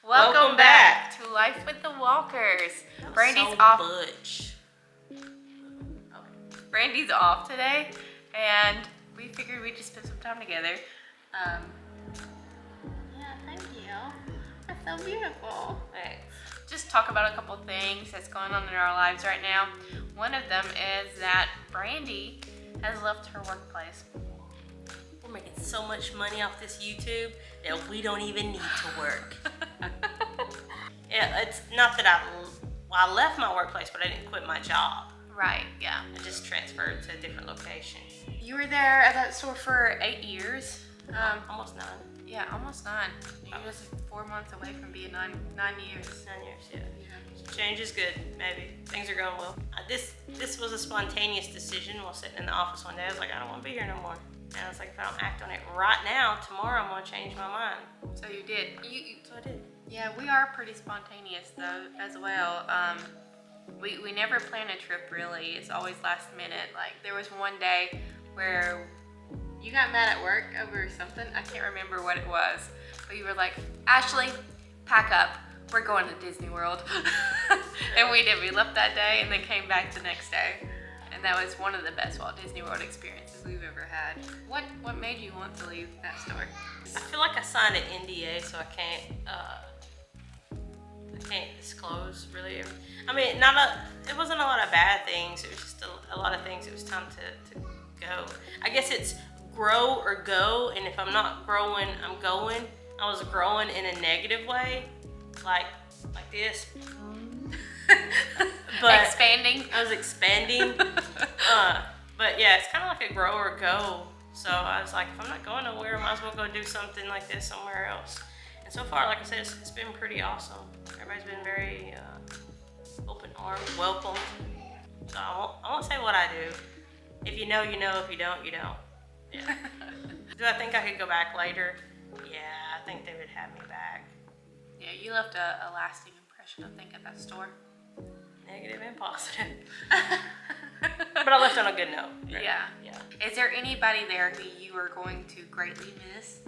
Welcome back to Life with the Walkers. Brandy's so off. Butch. Brandy's off today, and we figured we'd just spend some time together. Yeah, thank you. That's so beautiful. Thanks. Just talk about a couple things that's going on in our lives right now. One of them is that Brandy has left her workplace. We're making so much money off this YouTube that we don't even need to work. Yeah, it's not that I left my workplace, but I didn't quit my job. Right, yeah. I just transferred to a different location. You were there at that store for 8 years. Almost 9. Yeah, almost 9. You were just 4 months away from being 9 years. 9 years, yeah. Change is good, maybe. Things are going well. This was a spontaneous decision while sitting in the office one day. I was like, I don't want to be here no more. And I was like, if I don't act on it right now, tomorrow I'm going to change my mind. So you did. So I did. Yeah, we are pretty spontaneous though, as well. We never plan a trip really. It's always last minute. Like there was one day where you got mad at work over something. I can't remember what it was, but you were like, Ashley, pack up. We're going to Disney World. And we did. We left that day and then came back the next day. And that was one of the best Walt Disney World experiences we've ever had. What made you want to leave that store? I feel like I signed an NDA, so I can't disclose really. I mean, it wasn't a lot of bad things. It was just a lot of things. It was time to go. I guess it's grow or go, and if I'm not growing, I'm going. I was growing in a negative way, like this. But Expanding. I was expanding. But yeah, it's kind of like a grow or go. So I was like, if I'm not going nowhere, I might as well go do something like this somewhere else. And so far, like I said, it's been pretty awesome. Everybody's been very open armed, welcome. So I won't say what I do. If you know, you know. If you don't, you don't. Yeah. Do I think I could go back later? Yeah, I think they would have me back. Yeah, you left a lasting impression, I think, at that store. Negative and positive. But I left on a good note. Right? Yeah. Is there anybody there who you are going to greatly miss?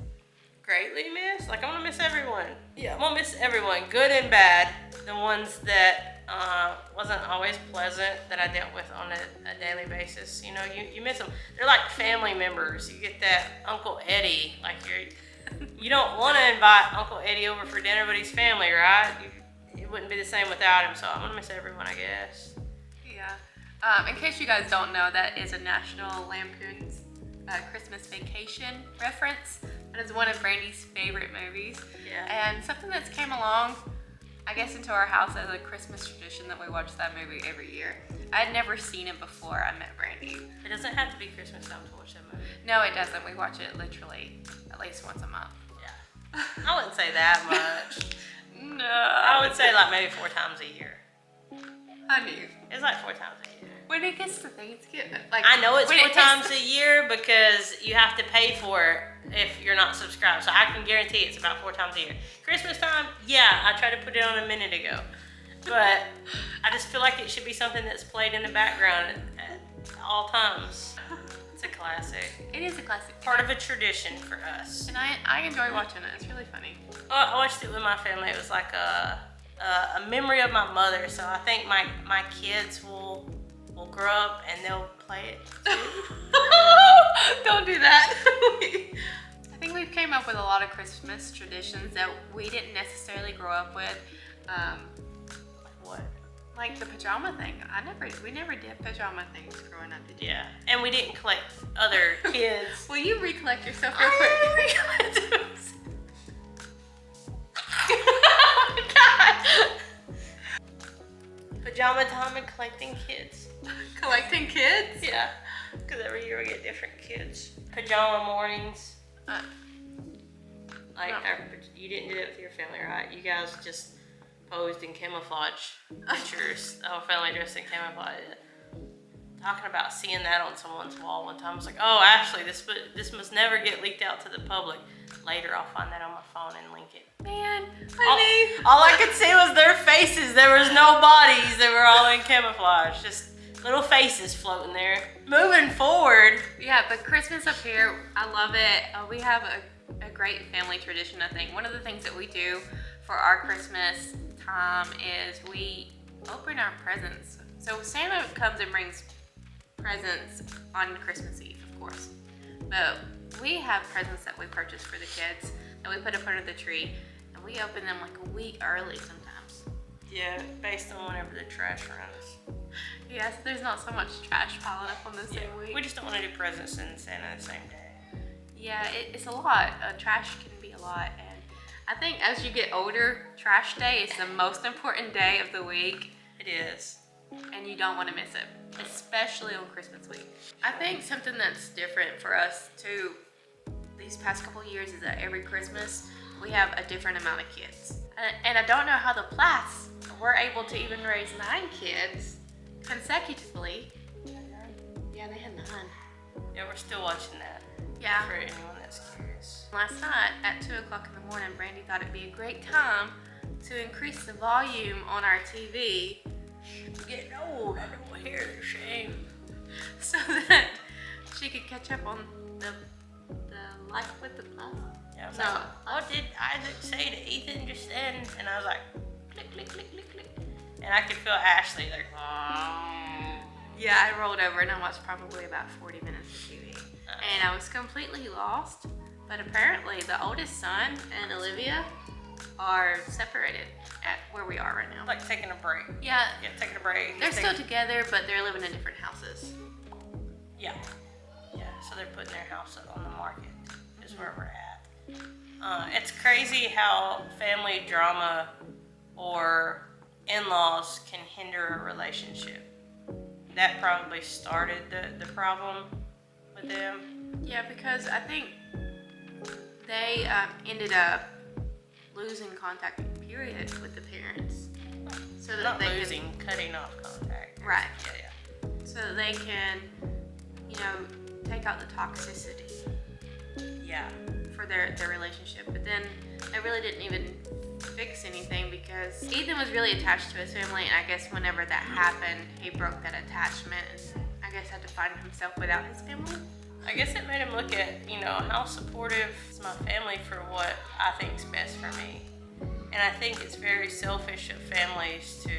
Greatly miss? Like, I'm gonna miss everyone. Yeah, I'm gonna miss everyone, good and bad. The ones that wasn't always pleasant, that I dealt with on a daily basis. You know, you miss them. They're like family members. You get that Uncle Eddie, like you don't want to invite Uncle Eddie over for dinner, but he's family, right? It wouldn't be the same without him, so I'm gonna miss everyone, I guess. Yeah. In case you guys don't know, that is a National Lampoon's Christmas Vacation reference. That is one of Brandy's favorite movies. Yeah. And something that's came along, I guess, into our house as a Christmas tradition that we watch that movie every year. I had never seen it before I met Brandy. It doesn't have to be Christmas time to watch that movie. No, it doesn't. We watch it literally at least once a month. Yeah. I wouldn't say that much. No. I would say like maybe 4 times a year. I knew. It's like 4 times a year. When it gets to Thanksgiving, like I know it's when 4 it times a year because you have to pay for it if you're not subscribed. So I can guarantee it's about 4 times a year. Christmas time, yeah, I tried to put it on a minute ago. But I just feel like it should be something that's played in the background at all times. It's a classic. It is a classic. Part of a tradition for us. And I enjoy watching it. It's really funny. I watched it with my family. It was like a memory of my mother. So I think my kids will grow up and they'll play it too. Don't do that. I think we've came up with a lot of Christmas traditions that we didn't necessarily grow up with. What? Like the pajama thing. We never did pajama things growing up, did you? Yeah, and we didn't collect other kids. Will you recollect yourself real quick? Oh my God. Pajama time and collecting kids. Collecting kids? Yeah, because every year we get different kids. Pajama mornings. You didn't do that with your family, right? You guys just posed in camouflage pictures. Our family dressed in camouflage. Talking about seeing that on someone's wall one time. I was like, oh, Ashley, this must never get leaked out to the public. Later, I'll find that on my phone and link it. Man, honey. All I could see was their faces. There was no bodies. They were all in camouflage. Just little faces floating there. Moving forward. Yeah, but Christmas up here, I love it. We have a great family tradition, I think. One of the things that we do for our Christmas time is we open our presents. So Santa comes and brings presents on Christmas Eve, of course. But we have presents that we purchase for the kids that we put up under the tree, and we open them like a week early sometimes. Yeah, based on whenever the trash runs. Yeah, so there's not so much trash piling up on the same week. We just don't want to do presents and Santa the same day. Yeah, it's a lot. Trash can be a lot, and I think as you get older, trash day is the most important day of the week. It is. And you don't want to miss it, especially on Christmas week. I think something that's different for us too these past couple years is that every Christmas we have a different amount of kids. And I don't know how the Platts were able to even raise 9 kids consecutively. Yeah, they had 9. Yeah, we're still watching that. Yeah. For anyone that's curious. Last night at 2 o'clock in the morning, Brandy thought it'd be a great time to increase the volume on our TV. Getting old, I don't want to hear the shame. So that she could catch up on the Life with the Plus. Yeah, I was like, what did Isaac say to Ethan just then? And I was like, click, click, click, click, click. And I could feel Ashley like, Yeah, I rolled over and I watched probably about 40 minutes of TV. And I was completely lost. But apparently the oldest son and Olivia are separated at where we are right now. like taking a break. Yeah, Yeah, taking a break. they're still together, but they're living in different houses. Yeah. Yeah, so they're putting their house up on the market is where we're at. It's crazy how family drama or in-laws can hinder a relationship. That probably started the problem with them. Yeah, because I think they ended up losing contact, period, with the parents. So that Not they losing, cutting off contact. Right. Yeah. So that they can, take out the toxicity Yeah. for their relationship. But then it really didn't even fix anything because Ethan was really attached to his family, and I guess whenever that happened, he broke that attachment and I guess had to find himself without his family. I guess it made him look at, how supportive is my family for what I think's best for me. And I think it's very selfish of families to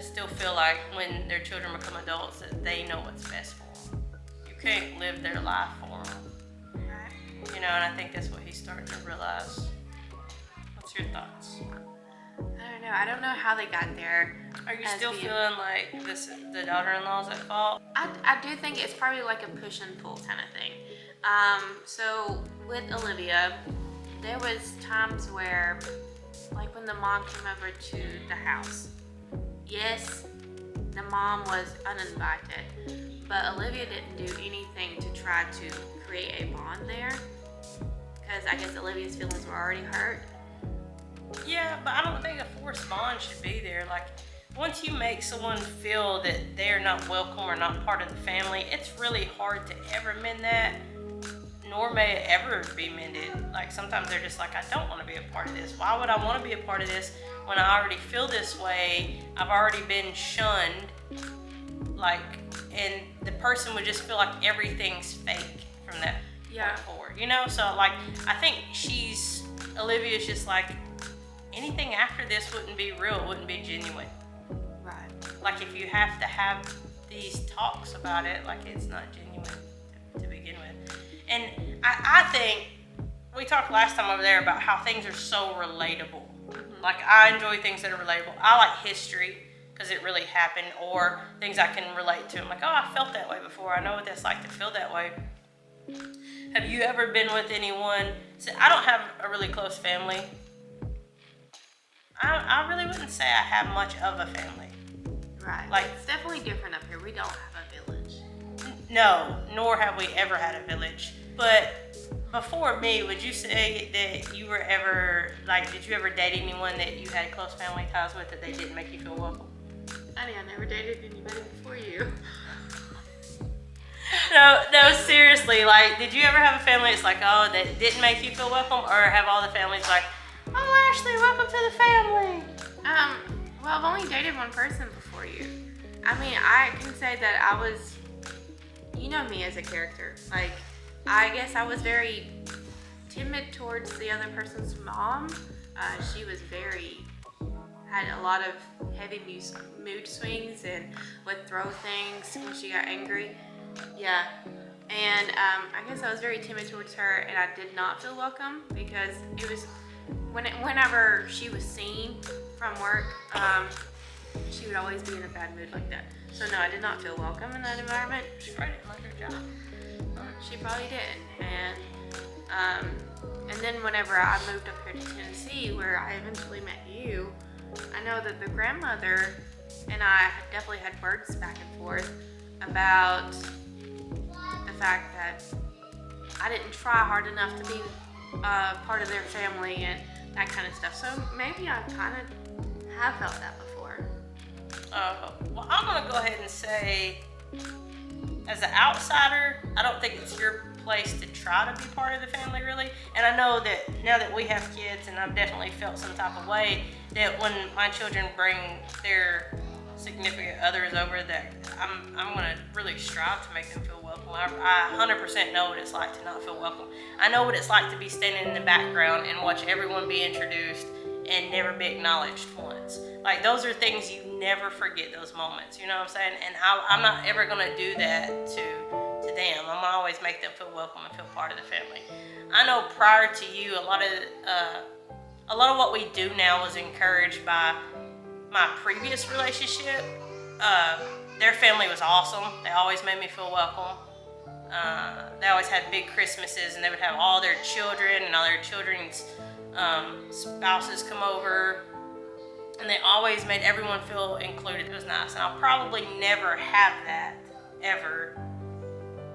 still feel like when their children become adults that they know what's best for them. You can't live their life for them. Right. And I think that's what he's starting to realize. What's your thoughts? I don't know how they got there. Are you still feeling like the daughter-in-law's at fault? I do think it's probably like a push and pull kind of thing. So with Olivia, there was times where, like when the mom came over to the house, yes, the mom was uninvited, but Olivia didn't do anything to try to create a bond there, because I guess Olivia's feelings were already hurt. Yeah, but I don't think a forced bond should be there. Like, once you make someone feel that they're not welcome or not part of the family, it's really hard to ever mend that, nor may it ever be mended. Like, sometimes they're just like, I don't want to be a part of this. Why would I want to be a part of this when I already feel this way? I've already been shunned. Like, and the person would just feel like everything's fake from that point forward, So, like, I think Olivia's just like, anything after this wouldn't be real, it wouldn't be genuine. Right. Like, if you have to have these talks about it, like, it's not genuine to begin with. And I think we talked last time over there about how things are so relatable. Mm-hmm. Like, I enjoy things that are relatable. I like history because it really happened, or things I can relate to. I'm like, oh, I felt that way before. I know what it's like to feel that way. Have you ever been with anyone? So I don't have a really close family. I really wouldn't say I have much of a family. Right. Like, it's definitely different up here. We don't have a village. No, nor have we ever had a village. But before me, would you say that you were ever, did you ever date anyone that you had close family ties with that they didn't make you feel welcome? I never dated anybody before you. No, seriously, did you ever have a family that's like, oh, that didn't make you feel welcome? Or have all the families like, oh, Ashley, welcome to the family? Well, I've only dated one person before you. I mean, I can say that I was, you know me as a character. I guess I was very timid towards the other person's mom, she was had a lot of heavy mood swings and would throw things when she got angry. Yeah. And I guess I was very timid towards her, and I did not feel welcome because it was whenever she was seen from work, she would always be in a bad mood like that. So no, I did not feel welcome in that environment. She probably didn't like her job. She probably did. And then whenever I moved up here to Tennessee, where I eventually met you, I know that the grandmother and I definitely had words back and forth about the fact that I didn't try hard enough to be part of their family and that kind of stuff. So maybe I kind of have felt that before. Well, I'm going to go ahead and say, as an outsider, I don't think it's your place to try to be part of the family, really. And I know that now that we have kids, and I've definitely felt some type of way, that when my children bring their significant others over, that I'm going to really strive to make them feel welcome. I 100% know what it's like to not feel welcome. I know what it's like to be standing in the background and watch everyone be introduced and never be acknowledged once. Like, those are things you never forget, those moments, you know what I'm saying? And I'm not ever going to do that to them. I'm gonna always make them feel welcome and feel part of the family. I know prior to you, a lot of what we do now was encouraged by my previous relationship. Their family was awesome. They always made me feel welcome. They always had big Christmases, and they would have all their children and all their children's spouses come over, and they always made everyone feel included. It was nice, and I'll probably never have that ever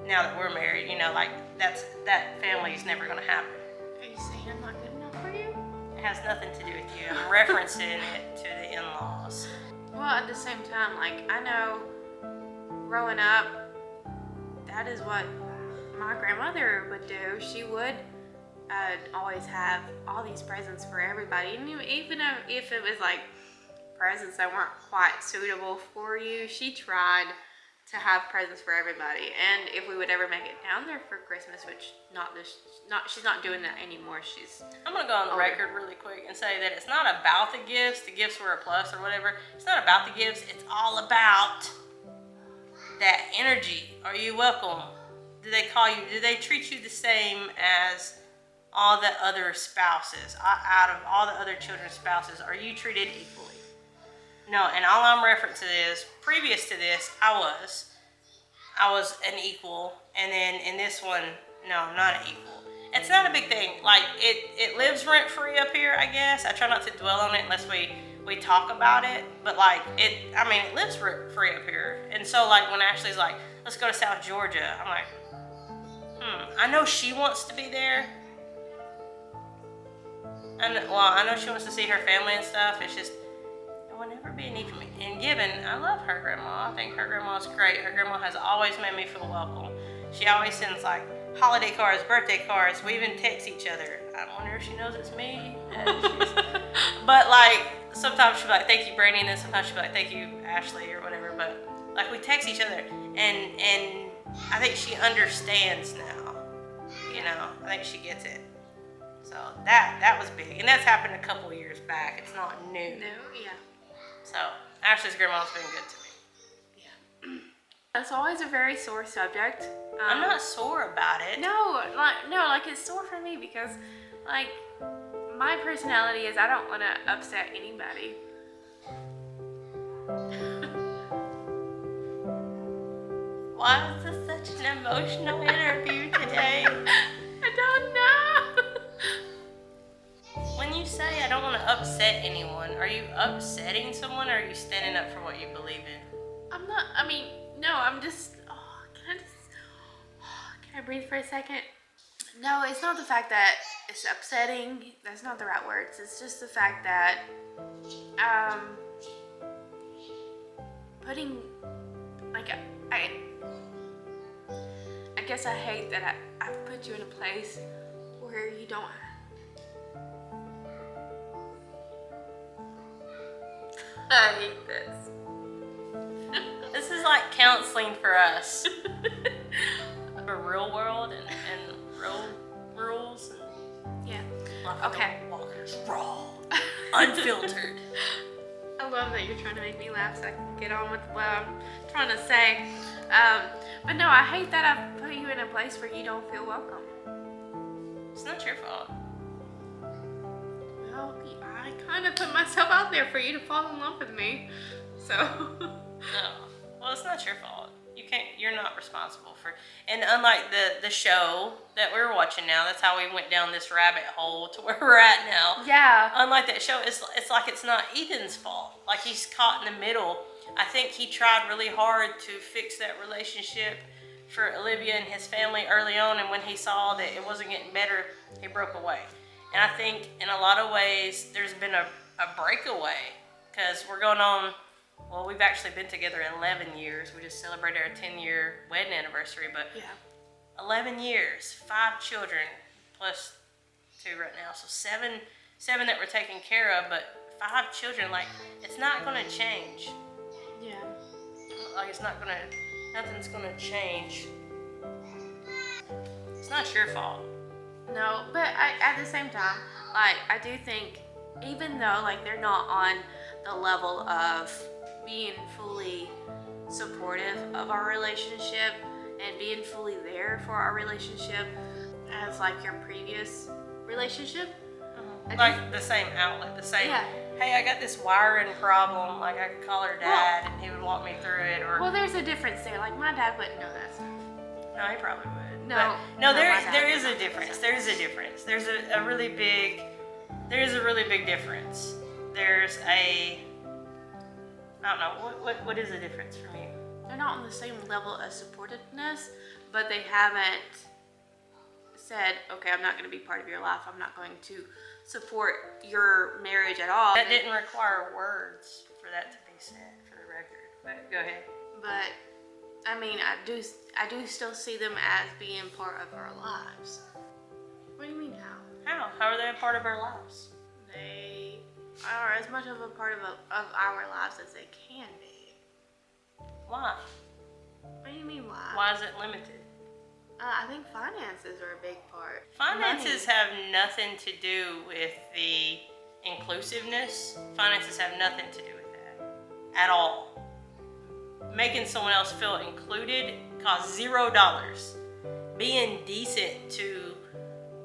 now that we're married. You know, like, that family is never going to happen. Are you saying I'm not good enough for you? It has nothing to do with you. I'm referencing it to the in-laws. Well, at the same time, like, I know growing up, that is what my grandmother would do. She would always have all these presents for everybody. And even if it was like presents that weren't quite suitable for you, she tried to have presents for everybody. And if we would ever make it down there for Christmas, which she's not doing that anymore. I'm gonna go on the record really quick and say that it's not about the gifts. The gifts were a plus or whatever. It's not about the gifts. It's all about that energy. Are you welcome? Do they call you? Do they treat you the same as all the other spouses? Out of all the other children's spouses, are you treated equally? No, and all I'm referencing is, previous to this, I was an equal, and then in this one, no, I'm not an equal. It's not a big thing. Like, it lives rent-free up here, I guess. I try not to dwell on it unless we talk about it, but like, it lives rent-free up here. And so, like, when Ashley's like, let's go to South Georgia, I'm like, I know she wants to be there. And, well, I know she wants to see her family and stuff. It's just, it will never be an need for me. And given, I love her grandma. I think her grandma's great. Her grandma has always made me feel welcome. She always sends, like, holiday cards, birthday cards. We even text each other. I wonder if she knows it's me. But, like, sometimes she'll be like, thank you, Brandy, and then sometimes she'll be like, thank you, Ashley, or whatever. But, like, we text each other, and I think she understands now. You know, I think she gets it. So that was big, and that's happened a couple years back. It's not new. No, yeah. So Ashley's grandma's been good to me. Yeah. That's always a very sore subject. I'm not sore about it. No, like it's sore for me because, like, my personality is I don't want to upset anybody. Why is this such an emotional interview today? I don't know. When you say I don't want to upset anyone, are you upsetting someone, or are you standing up for what you believe in? I'm not, no, I'm just, can I breathe for a second? No, it's not the fact that it's upsetting. That's not the right words. It's just the fact that, putting, like, I guess I hate that I've put you in a place where you don't. I hate this. This is like counseling for us. For real world and real rules. Yeah. Like, Okay. don't walk raw, unfiltered. I love that you're trying to make me laugh so I can get on with what I'm trying to say. But no, I hate that I've put you in a place where you don't feel welcome. It's not your fault. Well, I kind of put myself out there for you to fall in love with me. So. No. Well, it's not your fault. You're not responsible for, and unlike the show that we're watching now, that's how we went down this rabbit hole to where we're at now. Yeah. Unlike that show, it's like it's not Ethan's fault. Like he's caught in the middle. I think he tried really hard to fix that relationship for Olivia and his family early on, and when he saw that it wasn't getting better, he broke away. And I think in a lot of ways, there's been a breakaway, because we're going on, well, we've actually been together 11 years. We just celebrated our 10-year wedding anniversary, but Yeah. 11 years, 5 children, plus 2 right now. So seven that we're taking care of, but 5 children, like, it's not gonna change. Yeah. Like, nothing's gonna change. It's not your fault. No, but at the same time, like, I do think, even though, like, they're not on the level of being fully supportive of our relationship and being fully there for our relationship as, like, your previous relationship. Like the same outlet, the same, Yeah. hey, I got this wiring problem, like I could call her dad and he would walk me through it, or Well, there's a difference there. Like, my dad wouldn't know that stuff. no, he probably would. No, But, no, there my dad is a doesn't. difference. There's a difference. There's a really big difference. There's a, I don't know, what is the difference for me? They're not on the same level of supportiveness, but they haven't said, okay, I'm not going to be part of your life. I'm not going to support your marriage at all. That didn't require words for that to be said, for the record. But go ahead. But I mean, I do still see them as being part of our lives. What do you mean how? How are they a part of our lives? They are as much of a part of our lives as they can be. Why? What do you mean why? Why is it limited? I think finances are a big part. Finances Money. have nothing to do with the inclusiveness. Finances have nothing to do with that at all. Making someone else feel included costs $0. Being decent to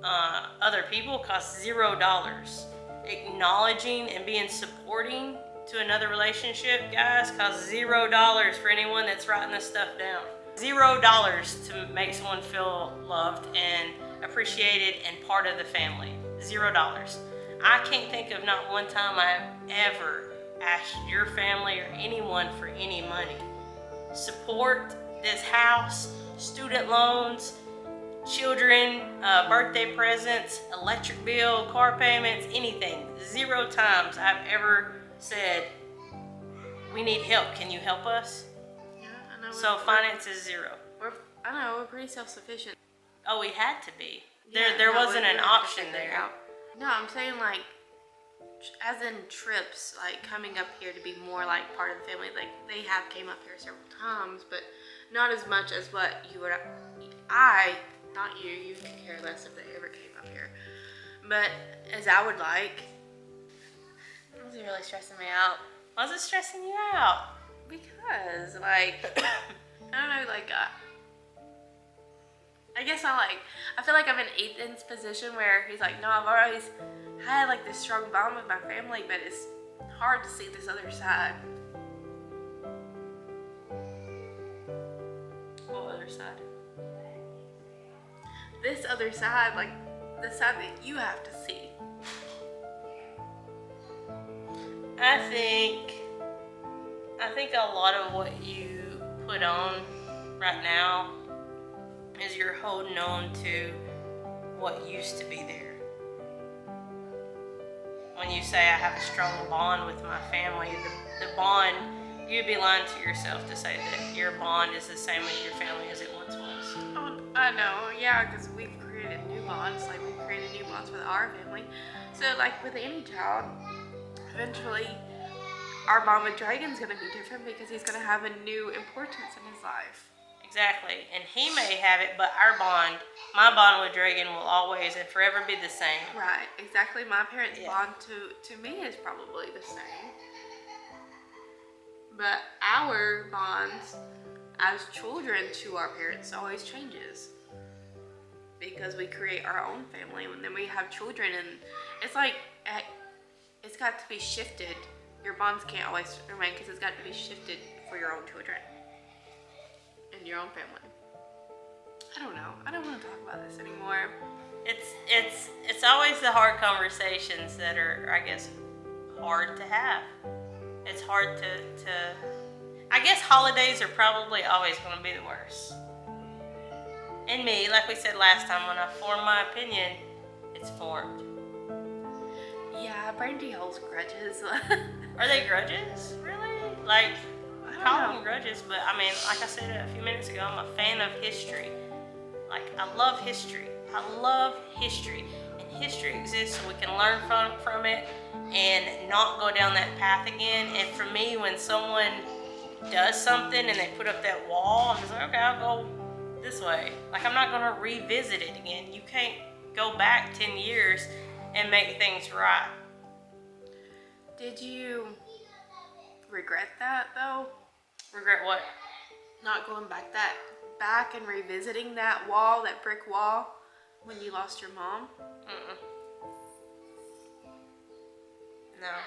other people costs $0. Acknowledging and being supporting to another relationship, guys, costs $0 for anyone that's writing this stuff down. $0 to make someone feel loved and appreciated and part of the family. $0. I can't think of not one time I've ever asked your family or anyone for any money. Support this house, student loans, children, birthday presents, electric bill, car payments, anything. 0 times I've ever said, we need help, can you help us? Yeah, I know. So finance is 0. I know, we're pretty self-sufficient. Oh, we had to be. Yeah, There no, wasn't we an had to option figure it there. out. No, I'm saying, like, as in trips, like coming up here to be more like part of the family. Like, they have came up here several times, but not as much as what you would. Not you. You could care less if they ever came up here. But as I would like. This is really stressing me out. Why is it stressing you out? Because, like, I don't know, like, I guess I feel like I'm in Ethan's position where he's like, no, I've always had, like, this strong bond with my family, but it's hard to see this other side. What other side? This other side, like, the side that you have to see. I think a lot of what you put on right now is you're holding on to what used to be there. When you say I have a strong bond with my family, the bond, you'd be lying to yourself to say that your bond is the same with your family as it once was. Oh, I know, yeah, because we've created new bonds. Like, we've created new bonds with our family. So, like, with any child, eventually our bond with Dragon's going to be different because he's going to have a new importance in his life. Exactly. And he may have it, but my bond with Dragon will always and forever be the same. Right, exactly. My parents' bond to me is probably the same. But our bonds as children to our parents always changes. Because we create our own family and then we have children, and it's like, it's got to be shifted. Your bonds can't always remain because it's got to be shifted for your own children and your own family. I don't know. I don't want to talk about this anymore. It's always the hard conversations that are, I guess, hard to have. It's hard to I guess holidays are probably always going to be the worst. And me, like we said last time, when I form my opinion, it's formed. Yeah, Brandy holds grudges. Are they grudges? Really? Like, I call them grudges, but I mean, like I said a few minutes ago, I'm a fan of history. Like, I love history. I love history. And history exists so we can learn from it and not go down that path again. And for me, when someone does something and they put up that wall, I'm just like, okay, I'll go this way. Like, I'm not going to revisit it again. You can't go back 10 years and make things right. Did you regret that though? Regret what? Not going back and revisiting that wall, that brick wall, when you lost your mom? No.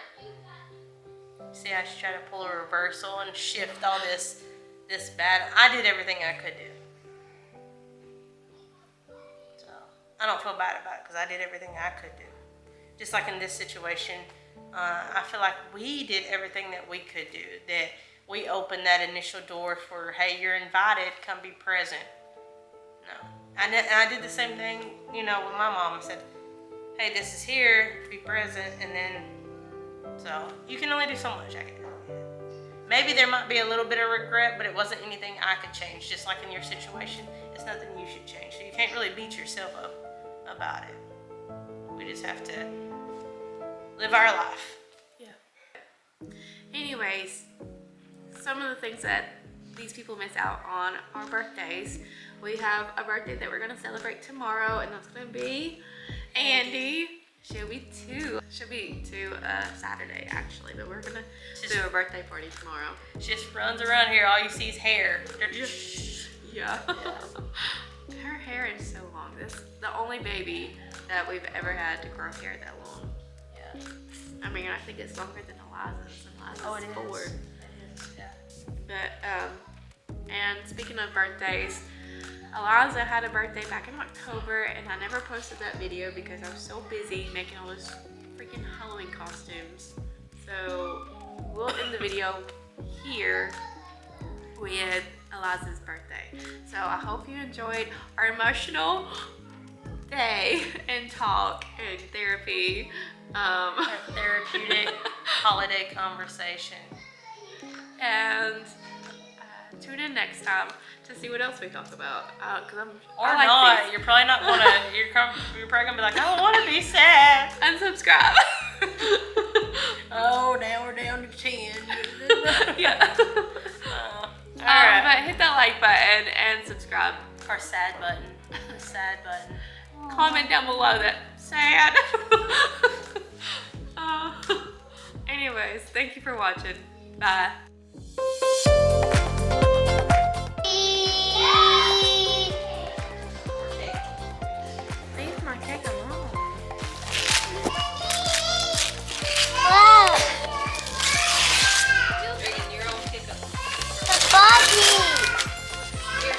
See, I should try to pull a reversal and shift all this bad. I did everything I could do. So, I don't feel bad about it because I did everything I could do. Just like in this situation, I feel like we did everything that we could do. That we opened that initial door for, hey, you're invited, come be present. No. And I did the same thing, with my mom. I said, hey, this is here, be present, and then, so you can only do so much, I guess. Maybe there might be a little bit of regret, but it wasn't anything I could change. Just like in your situation, it's nothing you should change. So you can't really beat yourself up about it. We just have to live our life. Yeah. Anyways, some of the things that these people miss out on are birthdays. We have a birthday that we're going to celebrate tomorrow, and that's going to be Andy. She'll be two Saturday, actually, but we're going to do a birthday party tomorrow. She just runs around here, all you see is hair. Yeah. Her hair is so long. This is the only baby that we've ever had to grow hair that long. Yeah. I mean, I think it's longer than Eliza's. Oh, it is. 4. It is, yeah. But, and speaking of birthdays, Eliza had a birthday back in October, and I never posted that video because I was so busy making all those freaking Halloween costumes. So we'll end the video here with Eliza's birthday. So I hope you enjoyed our emotional day and talk and therapy. A therapeutic holiday conversation. And tune in next time to see what else we talk about. You're probably not gonna. You're probably gonna be like, I don't want to be sad. Unsubscribe. Oh, now we're down to 10. Yeah. All right. But hit that like button and subscribe. Our sad button. The sad button. Comment down below that sad. Anyways, thank you for watching. Bye. Leave my cake alone. Dragon, your own pickup. The Barbie.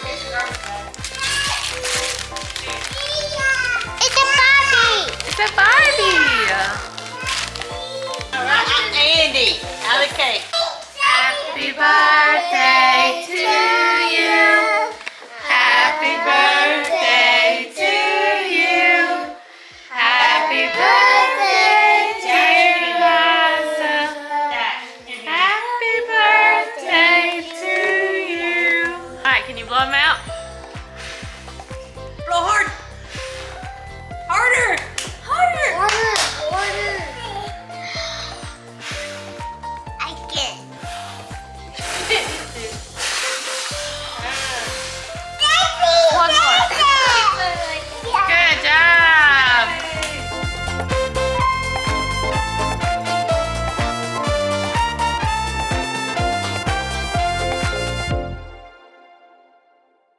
Here's your garbage bag. It's a Barbie. It's a Barbie. All right, Andy, have the cake. Happy birthday to